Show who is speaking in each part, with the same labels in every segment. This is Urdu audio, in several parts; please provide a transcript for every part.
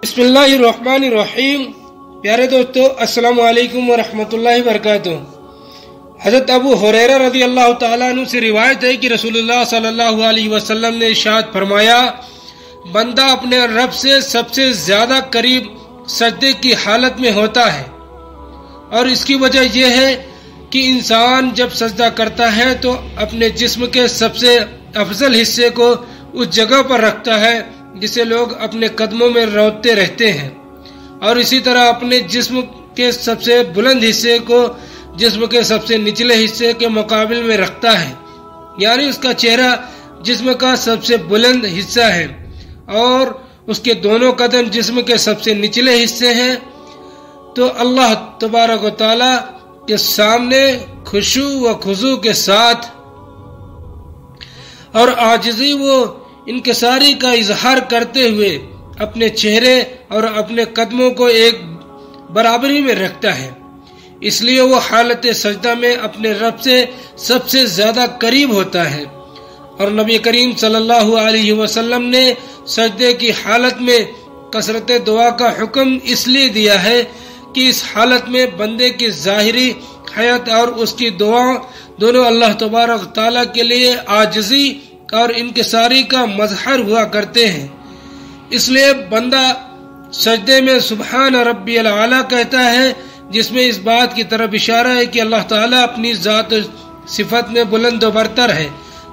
Speaker 1: بسم اللہ الرحمن الرحیم۔ پیارے دوستو، السلام علیکم ورحمۃ اللہ وبرکاتہ۔ حضرت ابو ہریرہ رضی اللہ تعالیٰ عنہ سے روایت ہے کہ رسول اللہ صلی اللہ علیہ وسلم نے ارشاد فرمایا، بندہ اپنے رب سے سب سے زیادہ قریب سجدے کی حالت میں ہوتا ہے، اور اس کی وجہ یہ ہے کہ انسان جب سجدہ کرتا ہے تو اپنے جسم کے سب سے افضل حصے کو اس جگہ پر رکھتا ہے جسے لوگ اپنے قدموں میں رونتے رہتے ہیں، اور اسی طرح اپنے جسم کے سب سے بلند حصے کو جسم کے سب سے نچلے حصے کے مقابل میں رکھتا ہے، یعنی اس کا چہرہ جسم کا سب سے بلند حصہ ہے اور اس کے دونوں قدم جسم کے سب سے نچلے حصے ہیں۔ تو اللہ تبارک و تعالی کے سامنے خشوع و خضوع کے ساتھ اور عاجزی و انکساری کا اظہار کرتے ہوئے اپنے چہرے اور اپنے قدموں کو ایک برابری میں رکھتا ہے، اس لیے وہ حالت سجدہ میں اپنے رب سے سب سے زیادہ قریب ہوتا ہے۔ اور نبی کریم صلی اللہ علیہ وسلم نے سجدے کی حالت میں کثرت دعا کا حکم اس لیے دیا ہے کہ اس حالت میں بندے کی ظاہری حیات اور اس کی دعا دونوں اللہ تبارک تعالیٰ کے لیے عاجزی اور انکساری کا مظہر ہوا کرتے ہیں۔ اس لیے بندہ سجدے میں سبحان ربی الاعلیٰ کہتا ہے، جس میں اس بات کی طرف اشارہ ہے کہ اللہ تعالیٰ اپنی ذات و صفت میں بلند و برتر ہے،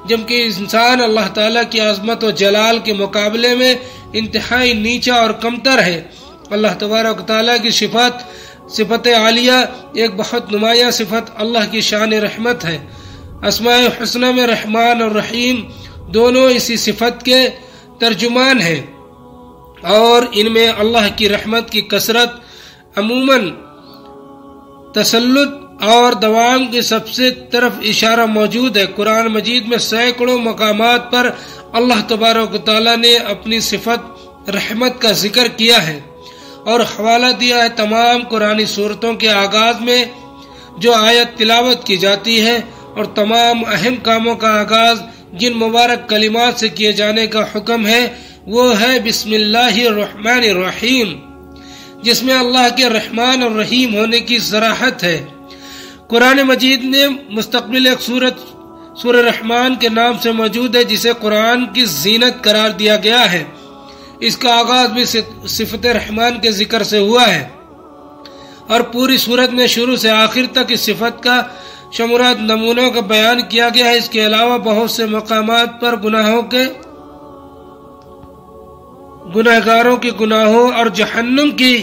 Speaker 1: جبکہ انسان اللہ تعالیٰ کی عظمت و جلال کے مقابلے میں انتہائی نیچا اور کمتر ہے۔ اللہ تبارک تعالیٰ کی صفت عالیہ ایک بہت نمایاں صفت اللہ کی شان رحمت ہے۔ اسماء حسنہ میں رحمان اور رحیم دونوں اسی صفت کے ترجمان ہیں، اور ان میں اللہ کی رحمت کی کثرت، عموماً تسلط اور دوام کی سب سے طرف اشارہ موجود ہے۔ قرآن مجید میں سینکڑوں مقامات پر اللہ تبارک و تعالیٰ نے اپنی صفت رحمت کا ذکر کیا ہے اور حوالہ دیا ہے تمام قرآنی صورتوں کے آغاز میں جو آیت تلاوت کی جاتی ہے، اور تمام اہم کاموں کا آغاز جن مبارک کلمات سے کیے جانے کا حکم ہے وہ ہے بسم اللہ الرحمن الرحیم، جس میں اللہ کے رحمان اور رحیم ہونے کی صراحت ہے۔ قرآن مجید نے مستقبل ایک سورہ رحمان کے نام سے موجود ہے، جسے قرآن کی زینت قرار دیا گیا ہے۔ اس کا آغاز بھی صفت رحمان کے ذکر سے ہوا ہے، اور پوری سورت میں شروع سے آخر تک اس صفت کا شمورات نمونوں کا بیان کیا گیا ہے۔ اس کے علاوہ بہت سے مقامات پر گناہگاروں کے گناہوں اور جہنم کی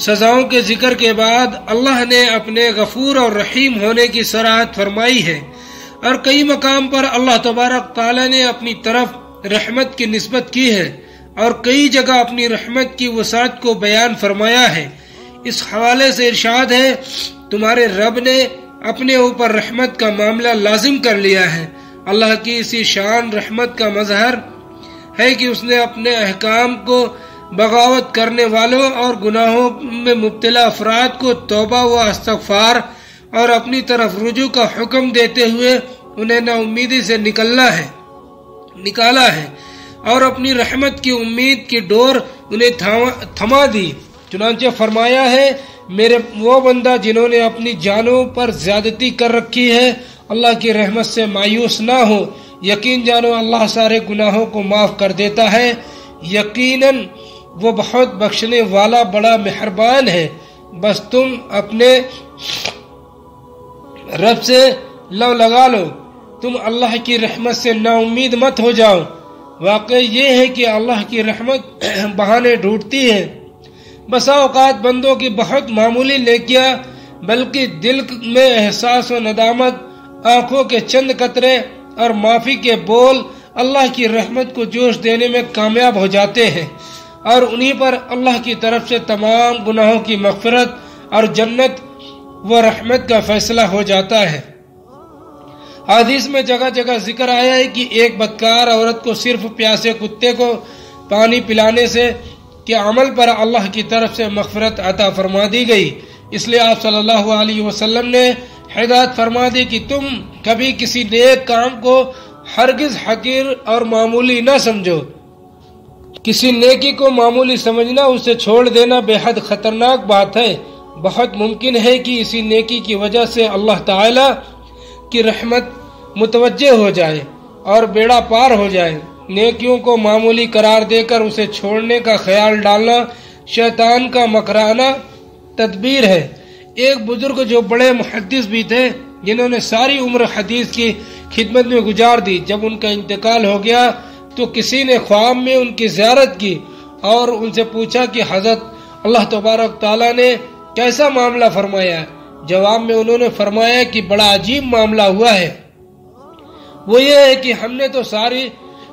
Speaker 1: سزاؤں کے ذکر کے بعد اللہ نے اپنے غفور اور رحیم ہونے کی صراحت فرمائی ہے، اور کئی مقام پر اللہ تبارک تعالی نے اپنی طرف رحمت کی نسبت کی ہے، اور کئی جگہ اپنی رحمت کی وسعت کو بیان فرمایا ہے۔ اس حوالے سے ارشاد ہے، تمہارے رب نے اپنے اوپر رحمت کا معاملہ لازم کر لیا ہے۔ اللہ کی اسی شان رحمت کا مظہر ہے کہ اس نے اپنے احکام کو بغاوت کرنے والوں اور گناہوں میں مبتلا افراد کو توبہ و استغفار اور اپنی طرف رجوع کا حکم دیتے ہوئے انہیں نا امیدی سے نکالا ہے، اور اپنی رحمت کی امید کی ڈور انہیں تھما دی۔ چنانچہ فرمایا ہے، میرے وہ بندہ جنہوں نے اپنی جانوں پر زیادتی کر رکھی ہے، اللہ کی رحمت سے مایوس نہ ہو، یقین جانو اللہ سارے گناہوں کو معاف کر دیتا ہے، یقیناً وہ بہت بخشنے والا بڑا مہربان ہے۔ بس تم اپنے رب سے لو لگا لو، تم اللہ کی رحمت سے نا امید مت ہو جاؤ۔ واقع یہ ہے کہ اللہ کی رحمت بہانے ڈھونڈتی ہے۔ بسا اوقات بندوں کی بہت معمولی نیکیاں بلکہ دل میں احساس و ندامت، آنکھوں کے چند قطرے اور معافی کے بول اللہ کی رحمت کو جوش دینے میں کامیاب ہو جاتے ہیں، اور انہی پر اللہ کی طرف سے تمام گناہوں کی مغفرت اور جنت و رحمت کا فیصلہ ہو جاتا ہے۔ حدیث میں جگہ جگہ ذکر آیا ہے کہ ایک بدکار عورت کو صرف پیاسے کتے کو پانی پلانے سے کے عمل پر اللہ کی طرف سے مغفرت عطا فرما دی گئی۔ اس لیے آپ صلی اللہ علیہ وسلم نے ہدایت فرما دی کہ تم کبھی کسی نیک کام کو ہرگز حقیر اور معمولی نہ سمجھو، کسی نیکی کو معمولی سمجھنا، اسے چھوڑ دینا بے حد خطرناک بات ہے۔ بہت ممکن ہے کہ اسی نیکی کی وجہ سے اللہ تعالی کی رحمت متوجہ ہو جائے اور بیڑا پار ہو جائے۔ نیکیوں کو معمولی قرار دے کر اسے چھوڑنے کا خیال ڈالنا شیطان کا مکرانہ تدبیر ہے۔ ایک بزرگ جو بڑے محدث بھی تھے، جنہوں نے ساری عمر حدیث کی خدمت میں گزار دی، جب ان کا انتقال ہو گیا تو کسی نے خواب میں ان کی زیارت کی اور ان سے پوچھا کہ حضرت اللہ تبارک تعالیٰ نے کیسا معاملہ فرمایا؟ جواب میں انہوں نے فرمایا کہ بڑا عجیب معاملہ ہوا ہے، وہ یہ ہے کہ ہم نے تو ساری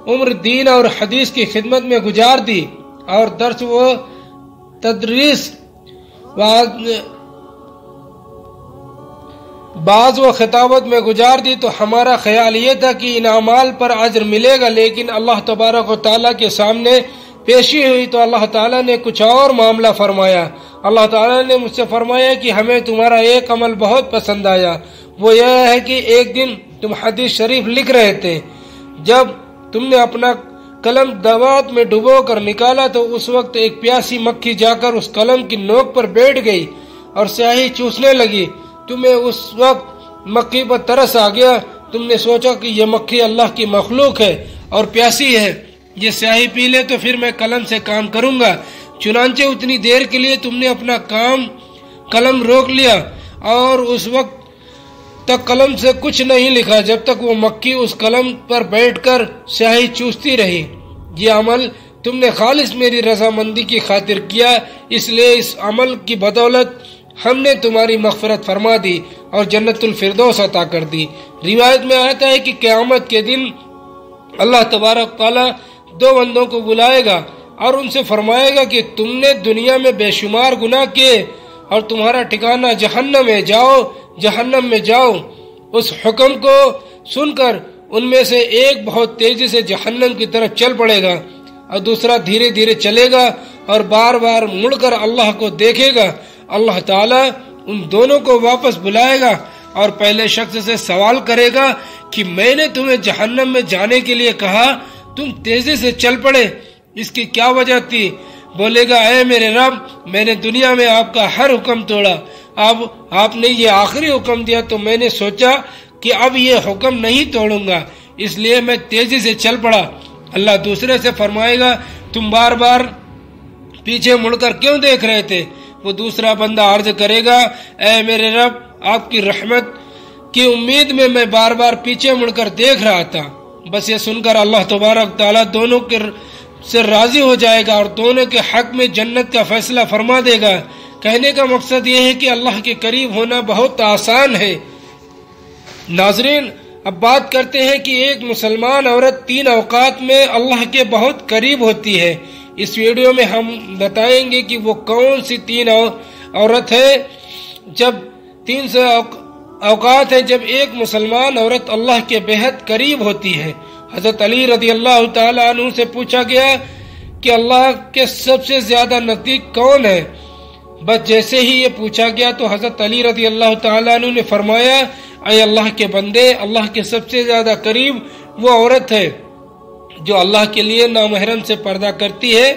Speaker 1: عمر دین اور حدیث کی خدمت میں گزار دی اور درس و تدریس بعض و خطابت میں گزار دی، تو ہمارا خیال یہ تھا کہ ان اعمال پر اجر ملے گا، لیکن اللہ تبارک و تعالیٰ کے سامنے پیشی ہوئی تو اللہ تعالیٰ نے کچھ اور معاملہ فرمایا۔ اللہ تعالیٰ نے مجھ سے فرمایا کہ ہمیں تمہارا ایک عمل بہت پسند آیا، وہ یہ ہے کہ ایک دن تم حدیث شریف لکھ رہے تھے، جب تم نے اپنا قلم دوات میں ڈبو کر نکالا تو اس وقت ایک پیاسی مکھی جا کر اس قلم کی نوک پر بیٹھ گئی اور سیاہی چوسنے لگی۔ تمہیں اس وقت مکھی پر ترس آ گیا، تم نے سوچا کہ یہ مکھی اللہ کی مخلوق ہے اور پیاسی ہے، یہ سیاہی پی لے تو پھر میں قلم سے کام کروں گا۔ چنانچہ اتنی دیر کے لیے تم نے اپنا قلم روک لیا اور اس وقت تک قلم سے کچھ نہیں لکھا جب تک وہ مکھی اس قلم پر بیٹھ کر سیاہی چوستی رہی۔ یہ عمل تم نے خالص میری رضامندی کی خاطر کیا، اس لیے اس عمل کی بدولت ہم نے تمہاری مغفرت فرما دی اور جنت الفردوس عطا کر دی۔ روایت میں آتا ہے کہ قیامت کے دن اللہ تبارک تعالیٰ دو بندوں کو بلائے گا اور ان سے فرمائے گا کہ تم نے دنیا میں بے شمار گناہ کیے اور تمہارا ٹھکانہ جہنم ہے، جہنم میں جاؤ۔ اس حکم کو سن کر ان میں سے ایک بہت تیزی سے جہنم کی طرف چل پڑے گا اور دوسرا دھیرے دھیرے چلے گا اور بار بار مڑ کر اللہ کو دیکھے گا۔ اللہ تعالیٰ ان دونوں کو واپس بلائے گا اور پہلے شخص سے سوال کرے گا کہ میں نے تمہیں جہنم میں جانے کے لیے کہا، تم تیزی سے چل پڑے، اس کی کیا وجہ تھی؟ بولے گا اے میرے رب، میں نے دنیا میں آپ کا ہر حکم توڑا، اب آپ نے یہ آخری حکم دیا تو میں نے سوچا کہ اب یہ حکم نہیں توڑوں گا، اس لیے میں تیزی سے چل پڑا۔ اللہ دوسرے سے فرمائے گا تم بار بار پیچھے مڑ کر کیوں دیکھ رہے تھے؟ وہ دوسرا بندہ عرض کرے گا اے میرے رب، آپ کی رحمت کی امید میں میں بار بار پیچھے مڑ کر دیکھ رہا تھا۔ بس یہ سن کر اللہ تبارک تعالیٰ دونوں سے راضی ہو جائے گا اور دونوں کے حق میں جنت کا فیصلہ فرما دے گا۔ کہنے کا مقصد یہ ہے کہ اللہ کے قریب ہونا بہت آسان ہے۔ ناظرین، اب بات کرتے ہیں کہ ایک مسلمان عورت 3 اوقات میں اللہ کے بہت قریب ہوتی ہے۔ اس ویڈیو میں ہم بتائیں گے کہ وہ کون سی 3 عورت ہے، جب 3 اوقات ہیں جب ایک مسلمان عورت اللہ کے بہت قریب ہوتی ہے۔ حضرت علی رضی اللہ تعالی عنہ سے پوچھا گیا کہ اللہ کے سب سے زیادہ نزدیک کون ہے؟ بس جیسے ہی یہ پوچھا گیا تو حضرت علی رضی اللہ تعالی عنہ نے فرمایا اے اللہ کے بندے، اللہ کے سب سے زیادہ قریب وہ عورت ہے جو اللہ کے لیے نامحرم سے پردہ کرتی ہے۔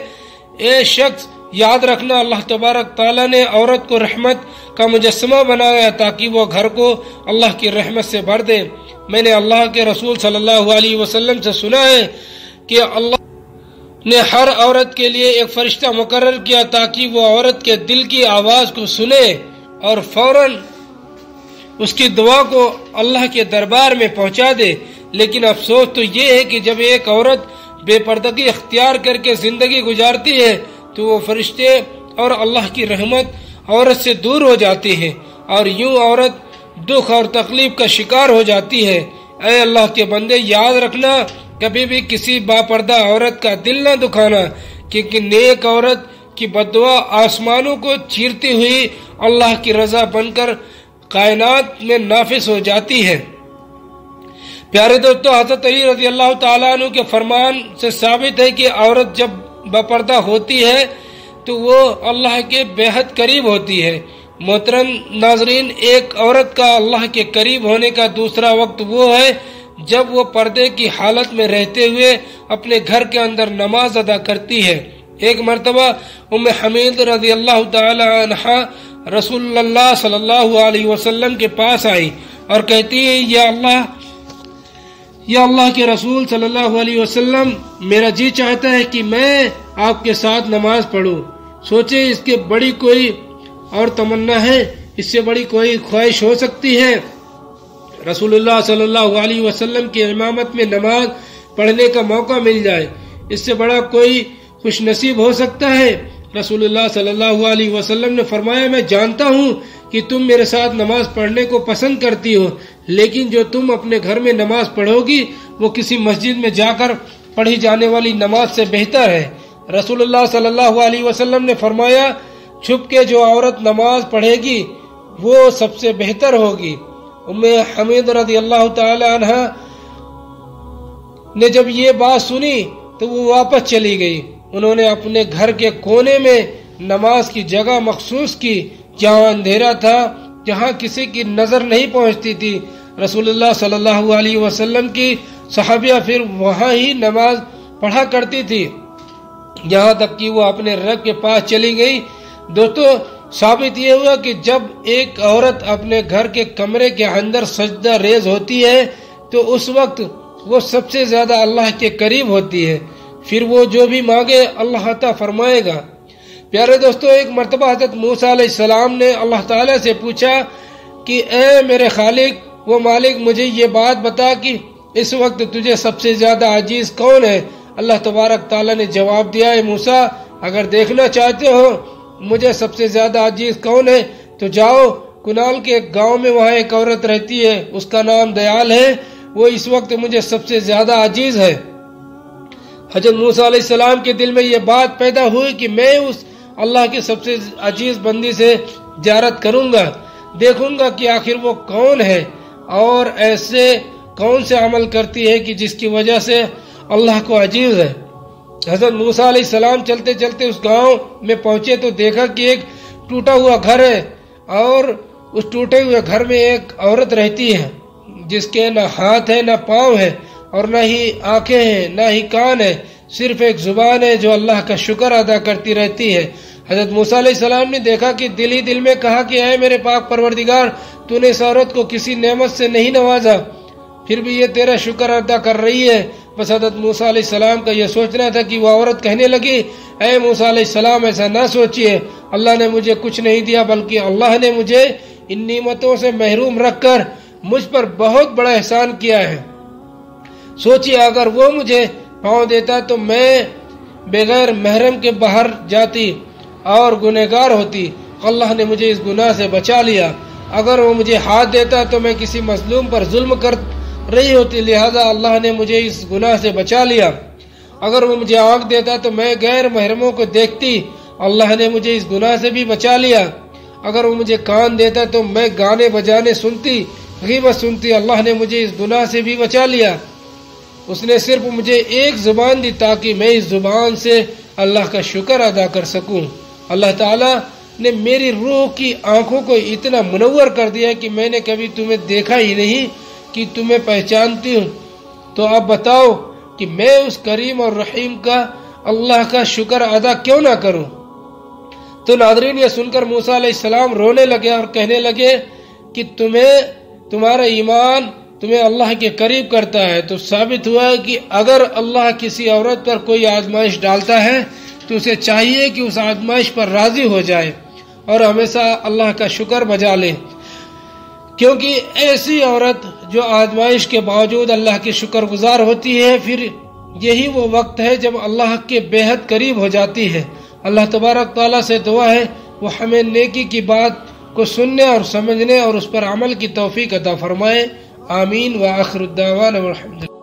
Speaker 1: اے شخص، یاد رکھنا اللہ تبارک تعالیٰ نے عورت کو رحمت کا مجسمہ بنایا تاکہ وہ گھر کو اللہ کی رحمت سے بھر دے۔ میں نے اللہ کے رسول صلی اللہ علیہ وسلم سے سنا ہے کہ اللہ نے ہر عورت کے لیے ایک فرشتہ مقرر کیا تاکہ وہ عورت کے دل کی آواز کو سنے اور فوراً اس کی دعا کو اللہ کے دربار میں پہنچا دے۔ لیکن افسوس تو یہ ہے کہ جب ایک عورت بے پردگی اختیار کر کے زندگی گزارتی ہے تو وہ فرشتے اور اللہ کی رحمت عورت سے دور ہو جاتی ہے اور یوں عورت دکھ اور تکلیف کا شکار ہو جاتی ہے۔ اے اللہ کے بندے، یاد رکھنا کبھی بھی کسی باپردہ عورت کا دل نہ دکھانا، کیونکہ نیک عورت کی بددعا آسمانوں کو چیرتی ہوئی اللہ کی رضا بن کر کائنات میں نافذ ہو جاتی ہے۔ پیارے دوستو، حضرت علی رضی اللہ تعالیٰ عنہ کے فرمان سے ثابت ہے کہ عورت جب باپردہ ہوتی ہے تو وہ اللہ کے بہت قریب ہوتی ہے۔ محترم ناظرین، ایک عورت کا اللہ کے قریب ہونے کا دوسرا وقت وہ ہے جب وہ پردے کی حالت میں رہتے ہوئے اپنے گھر کے اندر نماز ادا کرتی ہے۔ ایک مرتبہ ام حمید رضی اللہ تعالی عنہا رسول اللہ صلی اللہ علیہ وسلم کے پاس آئی اور کہتی ہے، یا اللہ کے رسول صلی اللہ علیہ وسلم، میرا جی چاہتا ہے کہ میں آپ کے ساتھ نماز پڑھوں۔ سوچے اس کے بڑی کوئی اور تمنا ہے، اس سے بڑی کوئی خواہش ہو سکتی ہے؟ رسول اللہ صلی اللہ علیہ وسلم کی امامت میں نماز پڑھنے کا موقع مل جائے، اس سے بڑا کوئی خوش نصیب ہو سکتا ہے؟ رسول اللہ صلی اللہ علیہ وسلم نے فرمایا، میں جانتا ہوں کہ تم میرے ساتھ نماز پڑھنے کو پسند کرتی ہو، لیکن جو تم اپنے گھر میں نماز پڑھو گی وہ کسی مسجد میں جا کر پڑھی جانے والی نماز سے بہتر ہے۔ رسول اللہ صلی اللہ علیہ وسلم نے فرمایا، چھپ کے جو عورت نماز پڑھے گی وہ سب سے بہتر ہوگی۔ ام حمید رضی اللہ تعالی عنہ نے جب یہ بات سنی تو وہ واپس چلی گئی۔ انہوں نے اپنے گھر کے کونے میں نماز کی جگہ مخصوص کی جہاں اندھیرا تھا، جہاں کسی کی نظر نہیں پہنچتی تھی۔ رسول اللہ صلی اللہ علیہ وسلم کی صحابیہ پھر وہاں ہی نماز پڑھا کرتی تھی، یہاں تک کہ وہ اپنے رب کے پاس چلی گئی۔ دوستو، ثابت یہ ہوا کہ جب ایک عورت اپنے گھر کے کمرے کے اندر سجدہ ریز ہوتی ہے تو اس وقت وہ سب سے زیادہ اللہ کے قریب ہوتی ہے، پھر وہ جو بھی مانگے اللہ عطا فرمائے گا۔ پیارے دوستو، ایک مرتبہ حضرت موسیٰ علیہ السلام نے اللہ تعالیٰ سے پوچھا کہ اے میرے خالق و مالک، مجھے یہ بات بتا کہ اس وقت تجھے سب سے زیادہ عزیز کون ہے؟ اللہ تبارک تعالیٰ نے جواب دیا، اے موسیٰ، اگر دیکھنا چاہتے ہو مجھے سب سے زیادہ عزیز کون ہے تو جاؤ کنال کے گاؤں میں، وہاں ایک عورت رہتی ہے، اس کا نام دیال ہے، وہ اس وقت مجھے سب سے زیادہ عزیز ہے۔ حضرت موسیٰ علیہ السلام کے دل میں یہ بات پیدا ہوئی کہ میں اس اللہ کے سب سے عزیز بندی سے زیارت کروں گا، دیکھوں گا کہ آخر وہ کون ہے اور ایسے کون سے عمل کرتی ہے کہ جس کی وجہ سے اللہ کو عزیز ہے۔ حضرت موسیٰ علیہ السلام چلتے چلتے اس گاؤں میں پہنچے تو دیکھا کہ ایک ٹوٹا ہوا گھر ہے اور اس ٹوٹے ہوئے گھر میں ایک عورت رہتی ہے جس کے نہ ہاتھ ہے نہ پاؤں ہے اور نہ ہی آنکھیں ہیں نہ ہی کان ہے، صرف ایک زبان ہے جو اللہ کا شکر ادا کرتی رہتی ہے۔ حضرت موسیٰ علیہ السلام نے دیکھا کہ دل ہی دل میں کہا کہ اے میرے پاک پروردگار، تو نے اس عورت کو کسی نعمت سے نہیں نوازا، پھر بھی یہ تیرا شکر ادا کر رہی ہے۔ بس حضرت موسیٰ علیہ السلام کا یہ سوچنا تھا کہ وہ عورت کہنے لگی، اے موسیٰ علیہ السلام، ایسا نہ سوچئے، اللہ نے مجھے کچھ نہیں دیا بلکہ اللہ نے مجھے ان نعمتوں سے محروم رکھ کر مجھ پر بہت بڑا احسان کیا ہے۔ سوچئے اگر وہ مجھے پاؤں دیتا تو میں بغیر محرم کے باہر جاتی اور گنہگار ہوتی، اللہ نے مجھے اس گناہ سے بچا لیا۔ اگر وہ مجھے ہاتھ دیتا تو میں کسی مظلوم پر ظلم کر رہی ہوتی، لہذا اللہ نے مجھے اس گناہ سے بچا لیا۔ اگر وہ مجھے آنکھ دیتا تو میں غیر محرموں کو دیکھتی، اللہ نے مجھے اس گناہ سے بھی بچا لیا۔ اگر وہ مجھے کان دیتا تو میں گانے بجانے سنتی، غیبت سنتی، اللہ نے مجھے اس گناہ سے بھی بچا لیا۔ اس نے صرف مجھے ایک زبان دی تاکہ میں اس زبان سے اللہ کا شکر ادا کر سکوں۔ اللہ تعالیٰ نے میری روح کی آنکھوں کو اتنا منور کر دیا کہ میں نے کبھی تمہیں دیکھا ہی نہیں کہ تمہیں پہچانتی ہوں، تو اب بتاؤ کہ میں اس کریم اور رحیم کا اللہ کا شکر ادا کیوں نہ کروں؟ تو ناظرین، یہ سن کر موسیٰ علیہ السلام رونے لگے اور کہنے لگے کہ تمہارا ایمان تمہیں اللہ کے قریب کرتا ہے۔ تو ثابت ہوا ہے کہ اگر اللہ کسی عورت پر کوئی آزمائش ڈالتا ہے تو اسے چاہیے کہ اس آزمائش پر راضی ہو جائے اور ہمیشہ اللہ کا شکر بجا لے، کیونکہ ایسی عورت جو آزمائش کے باوجود اللہ کے شکر گزار ہوتی ہے، پھر یہی وہ وقت ہے جب اللہ کے بے حد قریب ہو جاتی ہے۔ اللہ تبارک تعالیٰ سے دعا ہے وہ ہمیں نیکی کی بات کو سننے اور سمجھنے اور اس پر عمل کی توفیق عطا فرمائے۔ آمین۔ وآخر الدعوانا والحمد للہ۔